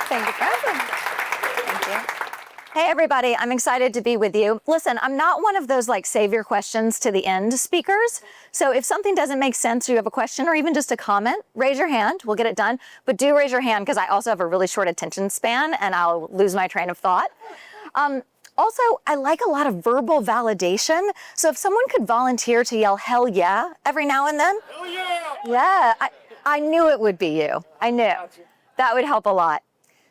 Thank you, Francis. Thank you. Hey, everybody, I'm excited to be with you. Listen, I'm not one of those like save your questions to the end speakers. So if something doesn't make sense or you have a question or even just a comment, raise your hand, we'll get it done. But do raise your hand because I also have a really short attention span and I'll lose my train of thought. Also, I like a lot of verbal validation. So if someone could volunteer to yell, hell yeah, every now and then. Hell yeah! Yeah, I knew it would be you. I knew. That would help a lot.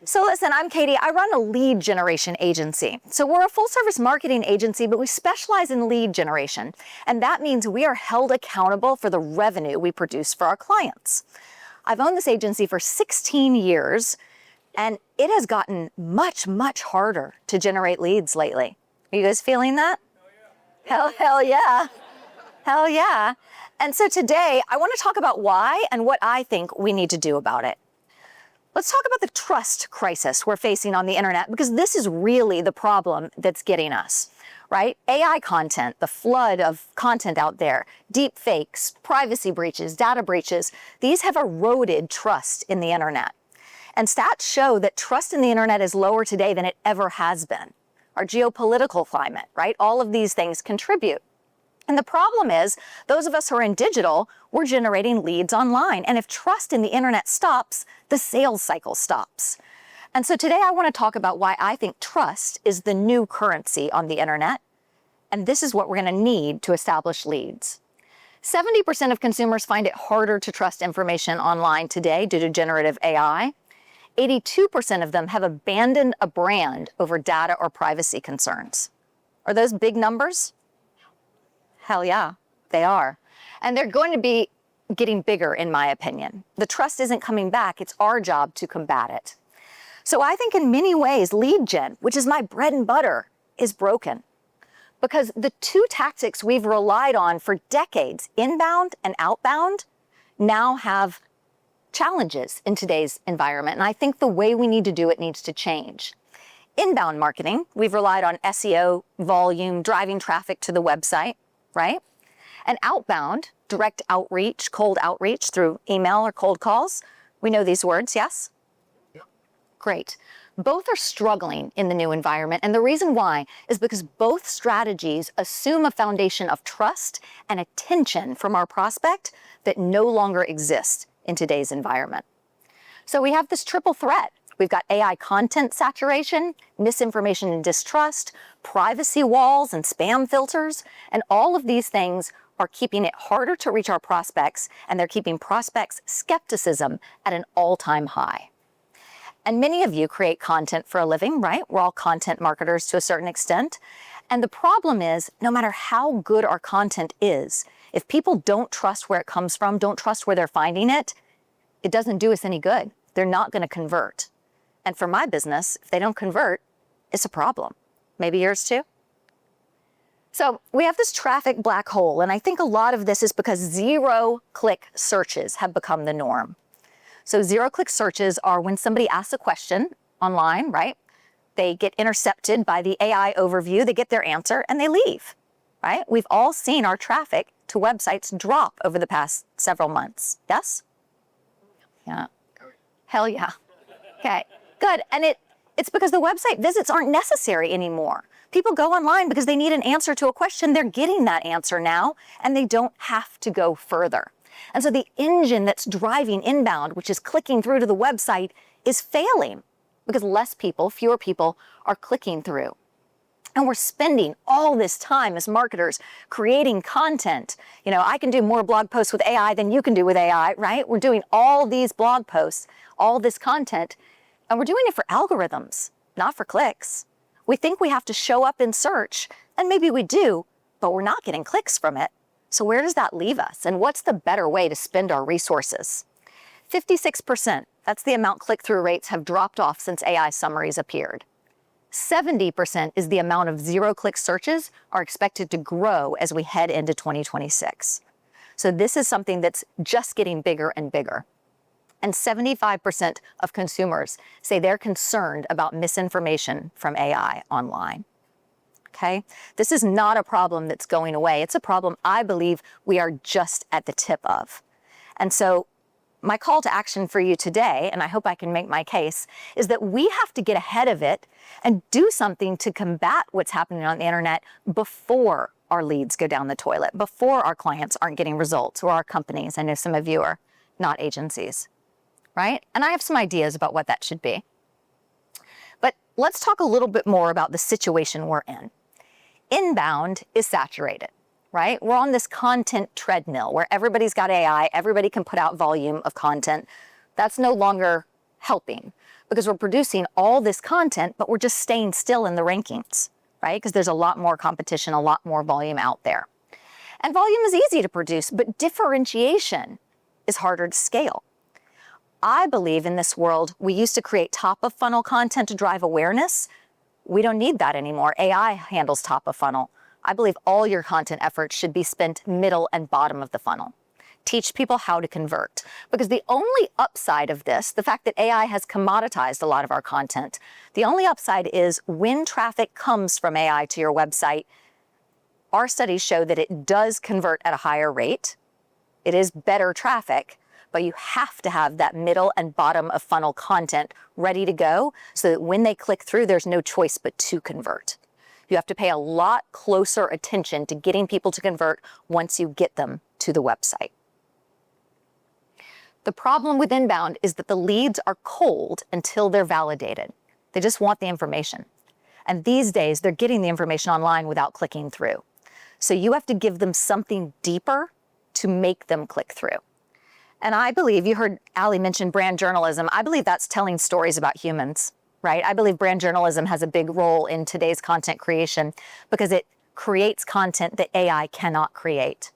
So listen, I'm Katie. I run a lead generation agency. So we're a full service marketing agency, but we specialize in lead generation. And that means we are held accountable for the revenue we produce for our clients. I've owned this agency for 16 years, and it has gotten much, much harder to generate leads lately. Are you guys feeling that? Hell yeah. Hell yeah. And so today I want to talk about why and what I think we need to do about it. Let's talk about the trust crisis we're facing on the internet, because this is really the problem that's getting us, right? AI content, the flood of content out there, deep fakes, privacy breaches, data breaches, these have eroded trust in the internet. And stats show that trust in the internet is lower today than it ever has been. Our geopolitical climate, right? All of these things contribute. And the problem is, those of us who are in digital, we're generating leads online. And if trust in the internet stops, the sales cycle stops. And so today I want to talk about why I think trust is the new currency on the internet. And this is what we're going to need to establish leads. 70% of consumers find it harder to trust information online today due to generative AI. 82% of them have abandoned a brand over data or privacy concerns. Are those big numbers? Hell yeah, they are. And they're going to be getting bigger, in my opinion. The trust isn't coming back. It's our job to combat it. So I think in many ways, lead gen, which is my bread and butter, is broken. Because the two tactics we've relied on for decades, inbound and outbound, now have challenges in today's environment. And I think the way we need to do it needs to change. Inbound marketing, we've relied on SEO, volume, driving traffic to the website, right? And outbound, direct outreach, cold outreach through email or cold calls. We know these words, yes? Yep. Great. Both are struggling in the new environment. And the reason why is because both strategies assume a foundation of trust and attention from our prospect that no longer exists in today's environment. So we have this triple threat. We've got AI content saturation, misinformation and distrust, privacy walls and spam filters, and all of these things are keeping it harder to reach our prospects, and they're keeping prospects' skepticism at an all-time high. And many of you create content for a living, right? We're all content marketers to a certain extent. And the problem is, no matter how good our content is, if people don't trust where it comes from, don't trust where they're finding it, it doesn't do us any good. They're not going to convert. And for my business, if they don't convert, it's a problem. Maybe yours too? So we have this traffic black hole, and I think a lot of this is because zero-click searches have become the norm. So zero-click searches are when somebody asks a question online, right? They get intercepted by the AI overview, they get their answer, and they leave, right? We've all seen our traffic to websites drop over the past several months. Yes? Yeah. Hell yeah. Okay, good. And it's because the website visits aren't necessary anymore. People go online because they need an answer to a question. They're getting that answer now, and they don't have to go further. And so the engine that's driving inbound, which is clicking through to the website, is failing because fewer people are clicking through. And we're spending all this time as marketers creating content. You know, I can do more blog posts with AI than you can do with AI, right? We're doing all these blog posts, all this content, and we're doing it for algorithms, not for clicks. We think we have to show up in search, and maybe we do, but we're not getting clicks from it. So where does that leave us? And what's the better way to spend our resources? 56%, that's the amount click-through rates have dropped off since AI summaries appeared. 70% is the amount of zero-click searches are expected to grow as we head into 2026. So this is something that's just getting bigger and bigger. And 75% of consumers say they're concerned about misinformation from AI online. Okay? This is not a problem that's going away. It's a problem I believe we are just at the tip of. And so my call to action for you today, and I hope I can make my case, is that we have to get ahead of it and do something to combat what's happening on the internet before our leads go down the toilet, before our clients aren't getting results, or our companies. I know some of you are not agencies, right? And I have some ideas about what that should be. But let's talk a little bit more about the situation we're in. Inbound is saturated, right? We're on this content treadmill where everybody's got AI, everybody can put out volume of content. That's no longer helping because we're producing all this content, but we're just staying still in the rankings, right? Because there's a lot more competition, a lot more volume out there. And volume is easy to produce, but differentiation is harder to scale. I believe in this world, we used to create top of funnel content to drive awareness. We don't need that anymore. AI handles top of funnel. I believe all your content efforts should be spent middle and bottom of the funnel. Teach people how to convert. Because the only upside of this, the fact that AI has commoditized a lot of our content, the only upside is when traffic comes from AI to your website, our studies show that it does convert at a higher rate. It is better traffic, but you have to have that middle and bottom of funnel content ready to go so that when they click through, there's no choice but to convert. You have to pay a lot closer attention to getting people to convert once you get them to the website. The problem with inbound is that the leads are cold until they're validated. They just want the information. And these days, they're getting the information online without clicking through. So you have to give them something deeper to make them click through. And I believe, you heard Ali mention brand journalism, I believe that's telling stories about humans, right? I believe brand journalism has a big role in today's content creation because it creates content that AI cannot create.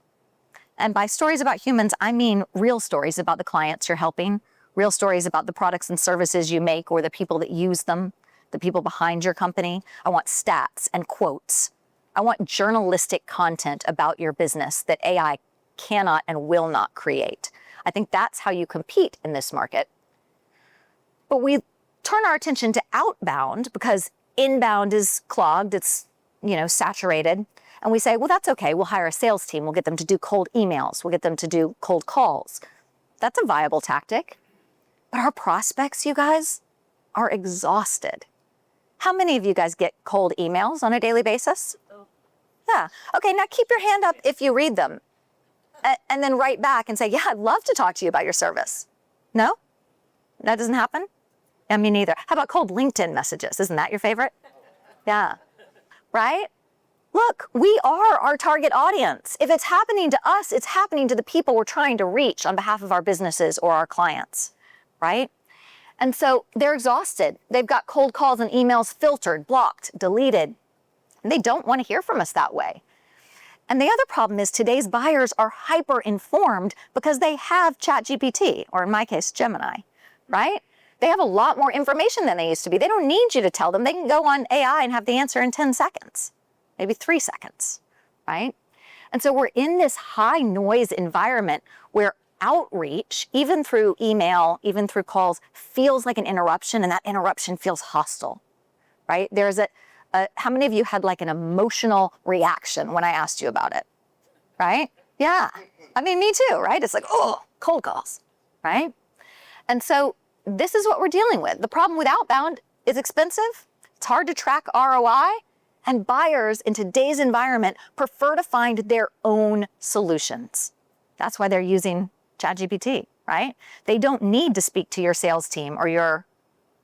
And by stories about humans, I mean real stories about the clients you're helping, real stories about the products and services you make or the people that use them, the people behind your company. I want stats and quotes. I want journalistic content about your business that AI cannot and will not create. I think that's how you compete in this market. But we turn our attention to outbound because inbound is clogged, it's, saturated. And we say, well, that's okay. We'll hire a sales team. We'll get them to do cold emails. We'll get them to do cold calls. That's a viable tactic. But our prospects, you guys, are exhausted. How many of you guys get cold emails on a daily basis? Yeah. Okay, now keep your hand up if you read them. And then write back and say, yeah, I'd love to talk to you about your service. No? That doesn't happen? Yeah, me neither. How about cold LinkedIn messages? Isn't that your favorite? Yeah. Right? Look, we are our target audience. If it's happening to us, it's happening to the people we're trying to reach on behalf of our businesses or our clients, right? And so they're exhausted. They've got cold calls and emails filtered, blocked, deleted. And they don't want to hear from us that way. And the other problem is today's buyers are hyper-informed because they have ChatGPT, or in my case, Gemini, right? They have a lot more information than they used to be. They don't need you to tell them. They can go on AI and have the answer in 10 seconds, maybe 3 seconds, right? And so we're in this high noise environment where outreach, even through email, even through calls, feels like an interruption, and that interruption feels hostile, right? There's how many of you had like an emotional reaction when I asked you about it, right? Yeah, I mean, me too, right? It's like, oh, cold calls, right? And so this is what we're dealing with. The problem with outbound is expensive, it's hard to track ROI, and buyers in today's environment prefer to find their own solutions. That's why they're using ChatGPT, right? They don't need to speak to your sales team or your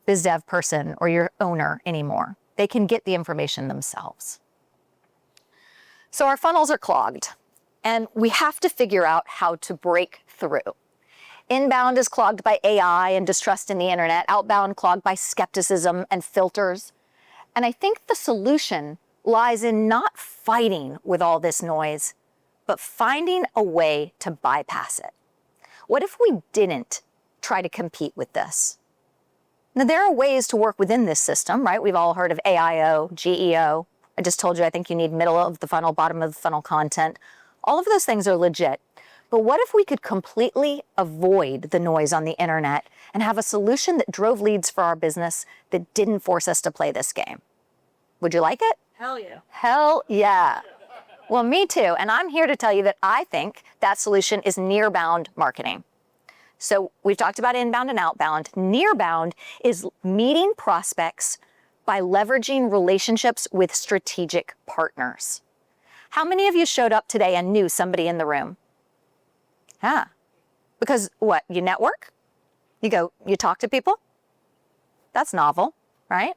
biz dev person or your owner anymore. They can get the information themselves. So our funnels are clogged, and we have to figure out how to break through. Inbound is clogged by AI and distrust in the internet. Outbound clogged by skepticism and filters. And I think the solution lies in not fighting with all this noise, but finding a way to bypass it. What if we didn't try to compete with this? Now, there are ways to work within this system, right? We've all heard of AIO, GEO. I just told you I think you need middle of the funnel, bottom of the funnel content. All of those things are legit. But what if we could completely avoid the noise on the internet and have a solution that drove leads for our business that didn't force us to play this game? Would you like it? Hell yeah. Hell yeah. Well, me too. And I'm here to tell you that I think that solution is Nearbound Marketing. So we've talked about inbound and outbound. Nearbound is meeting prospects by leveraging relationships with strategic partners. How many of you showed up today and knew somebody in the room? Because what? You network? You talk to people? That's novel, right?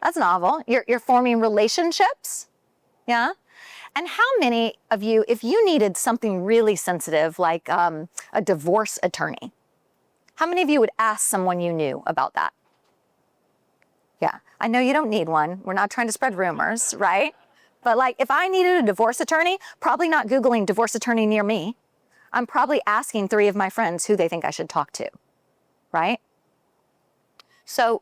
That's novel. You're forming relationships? Yeah? And how many of you, if you needed something really sensitive like a divorce attorney, how many of you would ask someone you knew about that? Yeah, I know you don't need one. We're not trying to spread rumors, right? But like if I needed a divorce attorney, probably not Googling divorce attorney near me. I'm probably asking 3 of my friends who they think I should talk to, right? So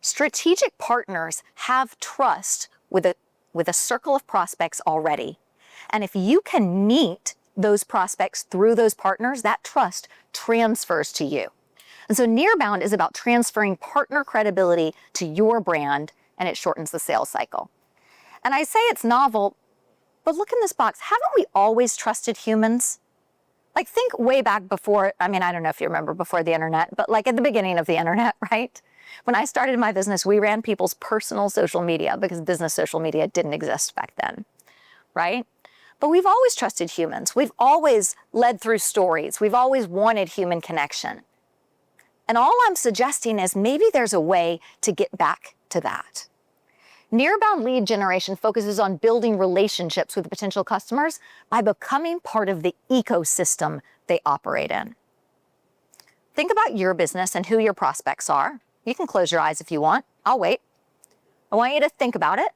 strategic partners have trust with a circle of prospects already. And if you can meet those prospects through those partners, that trust transfers to you. And so Nearbound is about transferring partner credibility to your brand, and it shortens the sales cycle. And I say it's novel, but look in this box. Haven't we always trusted humans? Like think way back before, I don't know if you remember before the internet, but like at the beginning of the internet, right? When I started my business, we ran people's personal social media because business social media didn't exist back then, right? But we've always trusted humans. We've always led through stories. We've always wanted human connection. And all I'm suggesting is maybe there's a way to get back to that. Nearbound lead generation focuses on building relationships with potential customers by becoming part of the ecosystem they operate in. Think about your business and who your prospects are. You can close your eyes if you want. I'll wait. I want you to think about it.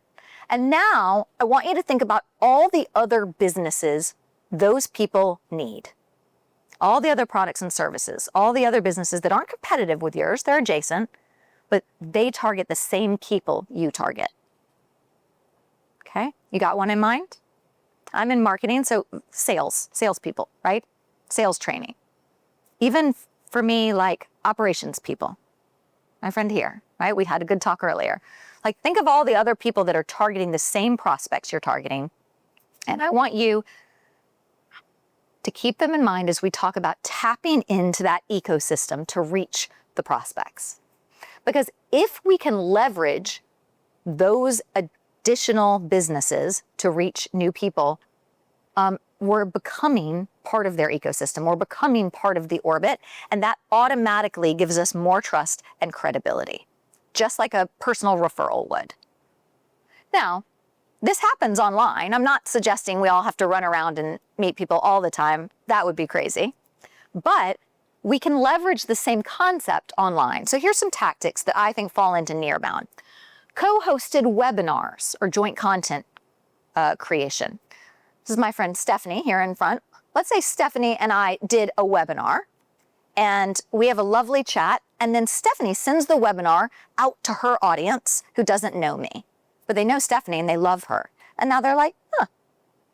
And now I want you to think about all the other businesses those people need. All the other products and services, all the other businesses that aren't competitive with yours, they're adjacent, but they target the same people you target. Okay, you got one in mind? I'm in marketing, so salespeople, right? Sales training. Even for me, like operations people. My friend here, right? We had a good talk earlier. Like think of all the other people that are targeting the same prospects you're targeting. And I want you to keep them in mind as we talk about tapping into that ecosystem to reach the prospects. Because if we can leverage those additional businesses to reach new people, we're becoming part of their ecosystem. We're becoming part of the orbit, and that automatically gives us more trust and credibility, just like a personal referral would. Now, this happens online. I'm not suggesting we all have to run around and meet people all the time. That would be crazy. But we can leverage the same concept online. So here's some tactics that I think fall into Nearbound. Co-hosted webinars or joint content creation. This is my friend Stephanie here in front. Let's say Stephanie and I did a webinar and we have a lovely chat, and then Stephanie sends the webinar out to her audience who doesn't know me, but they know Stephanie and they love her. And now they're like,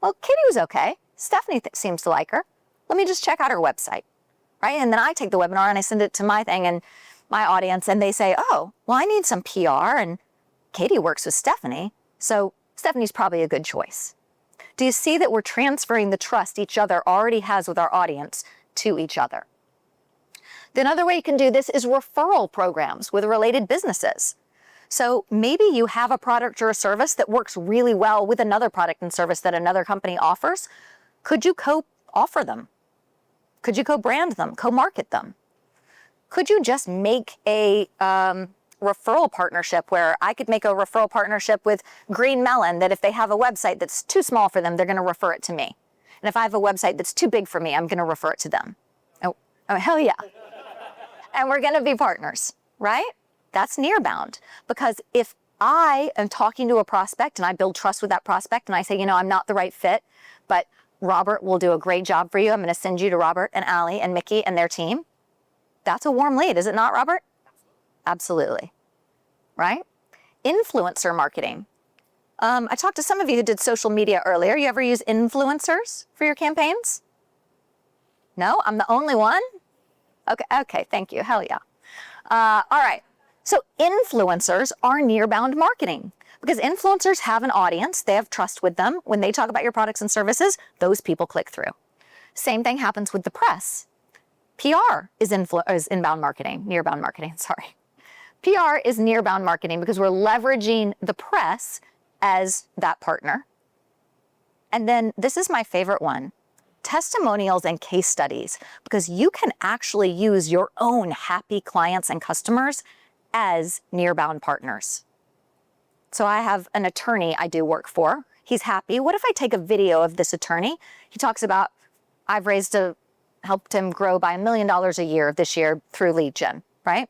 well, Katie was okay. Stephanie seems to like her. Let me just check out her website, right? And then I take the webinar and I send it to my thing and my audience, and they say, oh, well, I need some PR, and Katie works with Stephanie, so Stephanie's probably a good choice. Do you see that we're transferring the trust each other already has with our audience to each other? The another way you can do this is referral programs with related businesses. So maybe you have a product or a service that works really well with another product and service that another company offers. Could you co-offer them? Could you co-brand them, co-market them? Could you just make a referral partnership where I could make a referral partnership with Green Melon, that if they have a website that's too small for them, they're going to refer it to me. And if I have a website that's too big for me, I'm going to refer it to them. Oh, hell yeah. And we're going to be partners, right? That's Nearbound. Because if I am talking to a prospect and I build trust with that prospect and I say, I'm not the right fit, but Robert will do a great job for you. I'm going to send you to Robert and Allie and Mickey and their team. That's a warm lead, is it not, Robert? Absolutely. Right? Influencer marketing. I talked to some of you who did social media earlier. You ever use influencers for your campaigns? No? I'm the only one? Okay, thank you. Hell yeah. All right. So influencers are Nearbound marketing because influencers have an audience. They have trust with them. When they talk about your products and services, those people click through. Same thing happens with the press. PR is inbound marketing, nearbound marketing, sorry. PR is nearbound marketing because we're leveraging the press as that partner. And then this is my favorite one, testimonials and case studies, because you can actually use your own happy clients and customers as nearbound partners. So I have an attorney I do work for. He's happy. What if I take a video of this attorney? He talks about, I've helped him grow by $1 million a year this year through lead gen, right?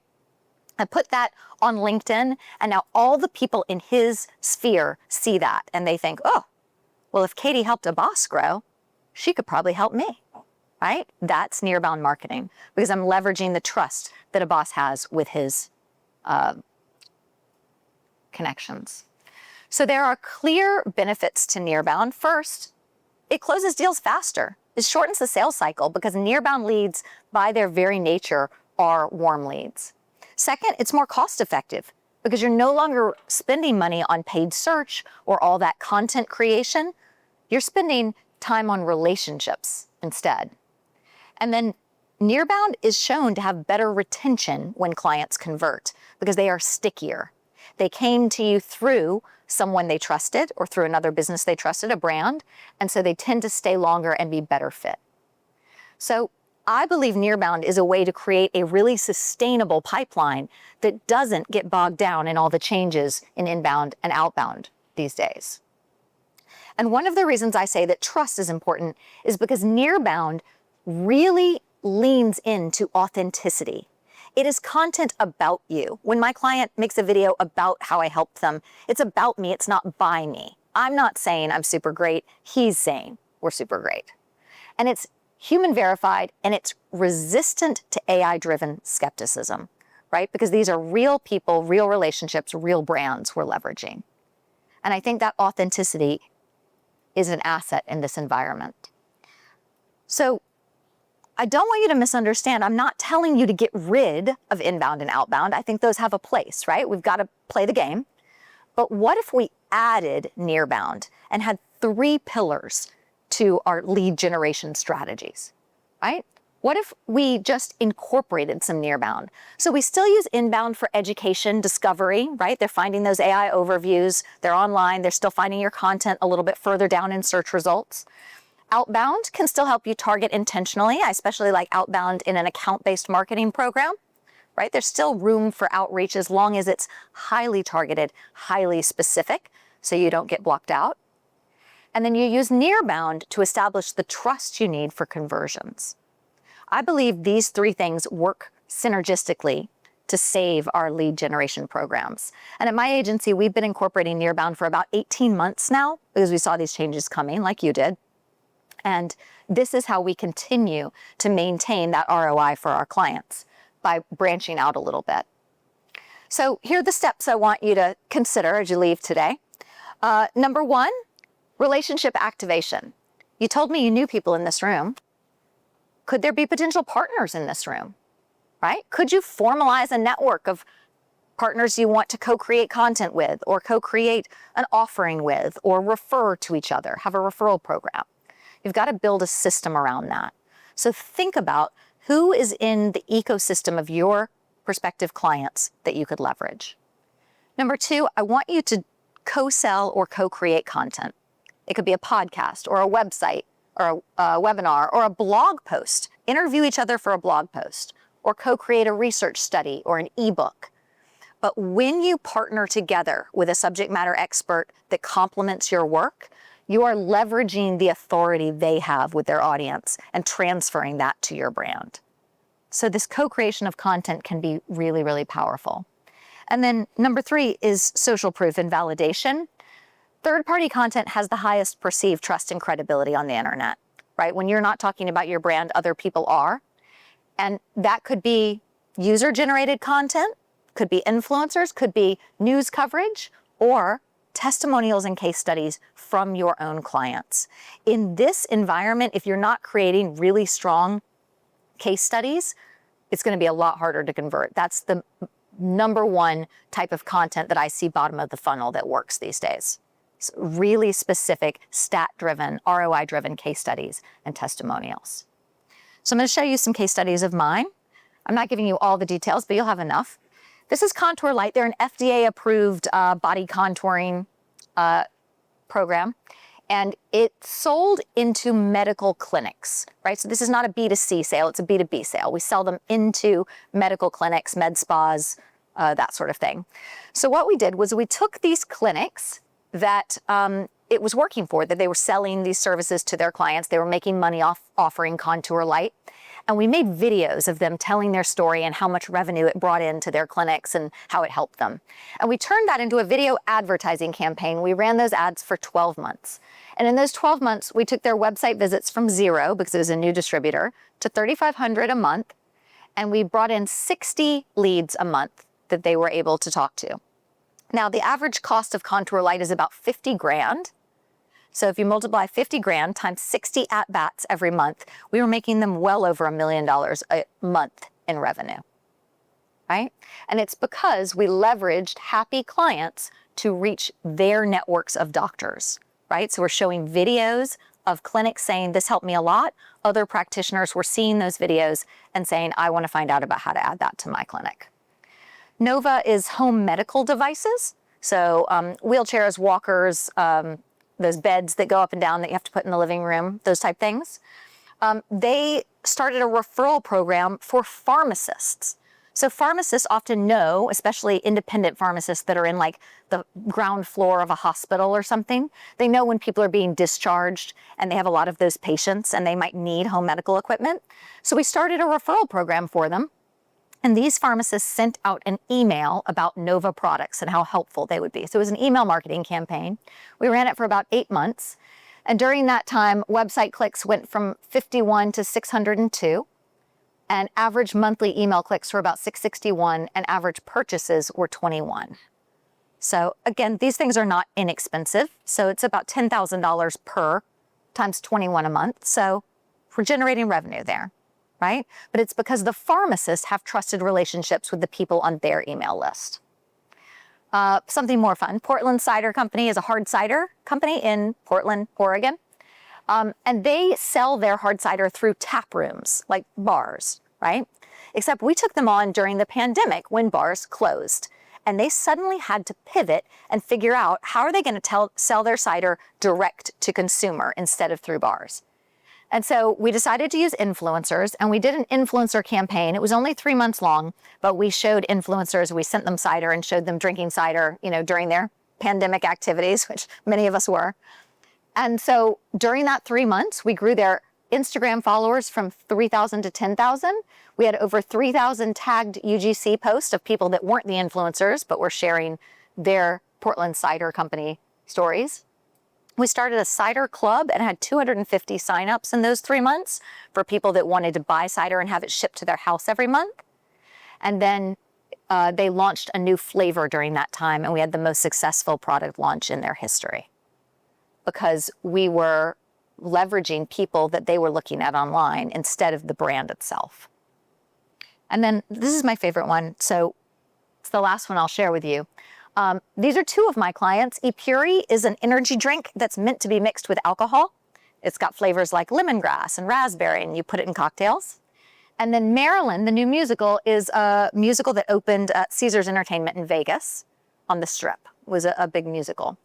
I put that on LinkedIn, and now all the people in his sphere see that, and they think, oh, well, if Katie helped a boss grow, she could probably help me, right? That's nearbound marketing, because I'm leveraging the trust that a boss has with his connections. So there are clear benefits to nearbound. First, it closes deals faster. It shortens the sales cycle because nearbound leads, by their very nature, are warm leads. Second, it's more cost effective because you're no longer spending money on paid search or all that content creation. You're spending time on relationships instead. And then nearbound is shown to have better retention when clients convert because they are stickier. They came to you through someone they trusted or through another business they trusted, a brand, and so they tend to stay longer and be better fit. So I believe nearbound is a way to create a really sustainable pipeline that doesn't get bogged down in all the changes in inbound and outbound these days. And one of the reasons I say that trust is important is because nearbound really leans into authenticity. It is content about you. When my client makes a video about how I helped them, it's about me, it's not by me. I'm not saying I'm super great, he's saying we're super great. And it's human verified, and it's resistant to AI-driven skepticism, right? Because these are real people, real relationships, real brands we're leveraging. And I think that authenticity is an asset in this environment. So I don't want you to misunderstand. I'm not telling you to get rid of inbound and outbound. I think those have a place, right? We've got to play the game. But what if we added nearbound and had 3 pillars to our lead generation strategies, right? What if we just incorporated some nearbound? So we still use inbound for education, discovery, right? They're finding those AI overviews. They're online. They're still finding your content a little bit further down in search results. Outbound can still help you target intentionally. I especially like outbound in an account-based marketing program, right? There's still room for outreach as long as it's highly targeted, highly specific, so you don't get blocked out. And then you use nearbound to establish the trust you need for conversions. I believe these 3 things work synergistically to save our lead generation programs. And at my agency, we've been incorporating nearbound for about 18 months now because we saw these changes coming like you did. And this is how we continue to maintain that ROI for our clients, by branching out a little bit. So here are the steps I want you to consider as you leave today. Number 1, relationship activation. You told me you knew people in this room. Could there be potential partners in this room, right? Could you formalize a network of partners you want to co-create content with, or co-create an offering with, or refer to each other, have a referral program? You've got to build a system around that. So think about who is in the ecosystem of your prospective clients that you could leverage. Number 2, I want you to co-sell or co-create content. It could be a podcast or a website or a webinar or a blog post. Interview each other for a blog post, or co-create a research study or an ebook. But when you partner together with a subject matter expert that complements your work, you are leveraging the authority they have with their audience and transferring that to your brand. So this co-creation of content can be really, really powerful. And then number 3 is social proof and validation. Third-party content has the highest perceived trust and credibility on the internet, right? When you're not talking about your brand, other people are. And that could be user-generated content, could be influencers, could be news coverage, or testimonials and case studies from your own clients. In this environment, if you're not creating really strong case studies, it's going to be a lot harder to convert. That's the number 1 type of content that I see bottom of the funnel that works these days. It's really specific, stat-driven, ROI-driven case studies and testimonials. So I'm going to show you some case studies of mine. I'm not giving you all the details, but you'll have enough. This is Contour Light. They're an FDA-approved body contouring program, and it's sold into medical clinics, right? So this is not a B2C sale, it's a B2B sale. We sell them into medical clinics, med spas, that sort of thing. So what we did was we took these clinics that it was working for, that they were selling these services to their clients. They were making money off offering Contour Light. And we made videos of them telling their story and how much revenue it brought into their clinics and how it helped them. And we turned that into a video advertising campaign. We ran those ads for 12 months. And in those 12 months, we took their website visits from 0, because it was a new distributor, to 3,500 a month. And we brought in 60 leads a month that they were able to talk to. Now, the average cost of Contour Light is about 50 grand. So if you multiply 50 grand times 60 at-bats every month, we were making them well over $1 million a month in revenue, right? And it's because we leveraged happy clients to reach their networks of doctors, right? So we're showing videos of clinics saying, this helped me a lot. Other practitioners were seeing those videos and saying, I want to find out about how to add that to my clinic. Nova is home medical devices. So wheelchairs, walkers, those beds that go up and down that you have to put in the living room, those type things. They started a referral program for pharmacists. So pharmacists often know, especially independent pharmacists that are in like the ground floor of a hospital or something, they know when people are being discharged and they have a lot of those patients and they might need home medical equipment. So we started a referral program for them. And these pharmacists sent out an email about Nova products and how helpful they would be. So it was an email marketing campaign. We ran it for about 8 months. And during that time, website clicks went from 51 to 602. And average monthly email clicks were about 661, and average purchases were 21. So again, these things are not inexpensive. So it's about $10,000 per times 21 a month. So we're generating revenue there. Right? But it's because the pharmacists have trusted relationships with the people on their email list. Something more fun. Portland Cider Company is a hard cider company in Portland, Oregon. And they sell their hard cider through tap rooms, like bars, right? Except we took them on during the pandemic when bars closed. And they suddenly had to pivot and figure out how are they going to sell their cider direct to consumer instead of through bars. And so we decided to use influencers, and we did an influencer campaign. It was only 3 months long, but we showed influencers, we sent them cider and showed them drinking cider, during their pandemic activities, which many of us were. And so during that 3 months, we grew their Instagram followers from 3,000 to 10,000. We had over 3,000 tagged UGC posts of people that weren't the influencers, but were sharing their Portland Cider Company stories. We started a cider club and had 250 signups in those 3 months for people that wanted to buy cider and have it shipped to their house every month. And then they launched a new flavor during that time, and we had the most successful product launch in their history because we were leveraging people that they were looking at online instead of the brand itself. And then this is my favorite one. So it's the last one I'll share with you. These are 2 of my clients. Epuri is an energy drink that's meant to be mixed with alcohol. It's got flavors like lemongrass and raspberry, and you put it in cocktails. And then Marilyn, the new musical, is a musical that opened at Caesars Entertainment in Vegas on the Strip. It was a big musical.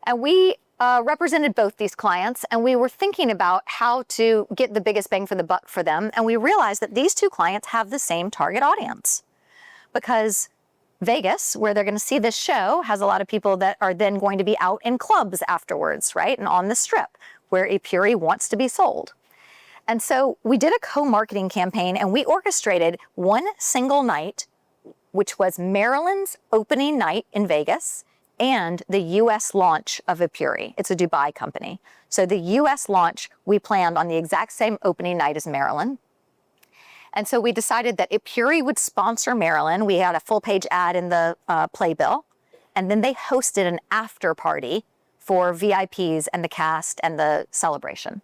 And we represented both these clients, and we were thinking about how to get the biggest bang for the buck for them. And we realized that these 2 clients have the same target audience because Vegas, where they're going to see this show, has a lot of people that are then going to be out in clubs afterwards, right? And on the Strip, where Epuri wants to be sold. And so we did a co-marketing campaign, and we orchestrated one single night, which was Maryland's opening night in Vegas and the U.S. launch of Epuri. It's a Dubai company. So the U.S. launch, we planned on the exact same opening night as Maryland. And so we decided that Epuri would sponsor Maryland. We had a full-page ad in the playbill. And then they hosted an after party for VIPs and the cast and the celebration.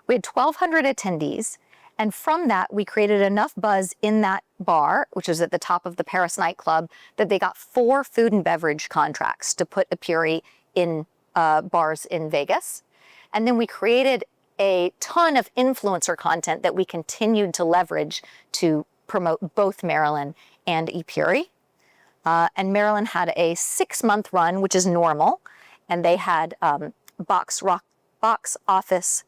We had 1,200 attendees. And from that, we created enough buzz in that bar, which was at the top of the Paris nightclub, that they got 4 food and beverage contracts to put Epuri in bars in Vegas. And then we created a ton of influencer content that we continued to leverage to promote both Maryland and ePuri. And Maryland had a 6-month run, which is normal, and they had box office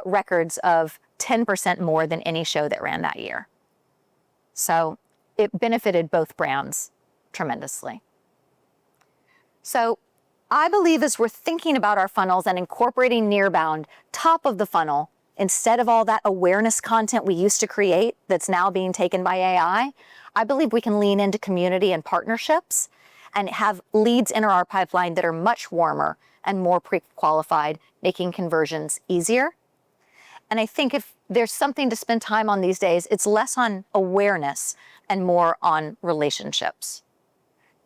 records of 10% more than any show that ran that year. So it benefited both brands tremendously. So I believe as we're thinking about our funnels and incorporating Nearbound top of the funnel, instead of all that awareness content we used to create that's now being taken by AI, I believe we can lean into community and partnerships and have leads enter our pipeline that are much warmer and more pre-qualified, making conversions easier. And I think if there's something to spend time on these days, it's less on awareness and more on relationships.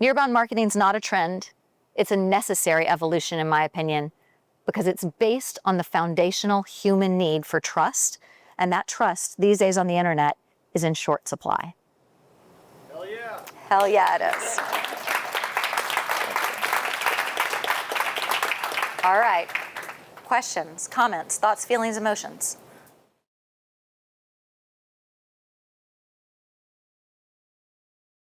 Nearbound marketing is not a trend. It's a necessary evolution, in my opinion, because it's based on the foundational human need for trust. And that trust these days on the internet is in short supply. Hell yeah. Hell yeah, it is. All right. Questions, comments, thoughts, feelings, emotions?